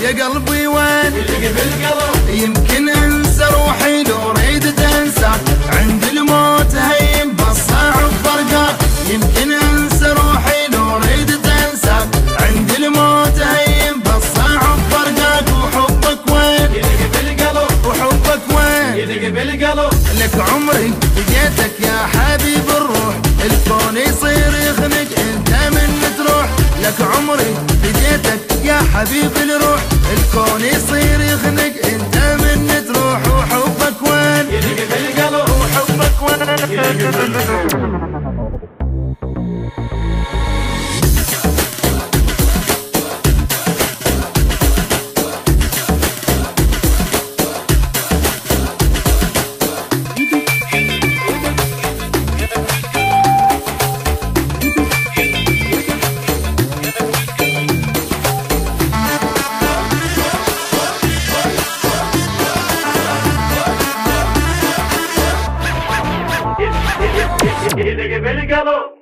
يا قلبي وين يمكن انسى روحي لو ريد تنسى عند الموت هين بالصعب فرقك يمكن انسى روحي لو ريد تنسى عند الموت هين بالصعب فرقك وحبك وين وحبك وين لك عمري لقيتك يا حبيب الروح الكون يصير يخنق انت من تروح لك عمري لقيتك يا حبيب الروح الكون يصير يخنق انت من تروح وحبك وين وحبك وين Ele que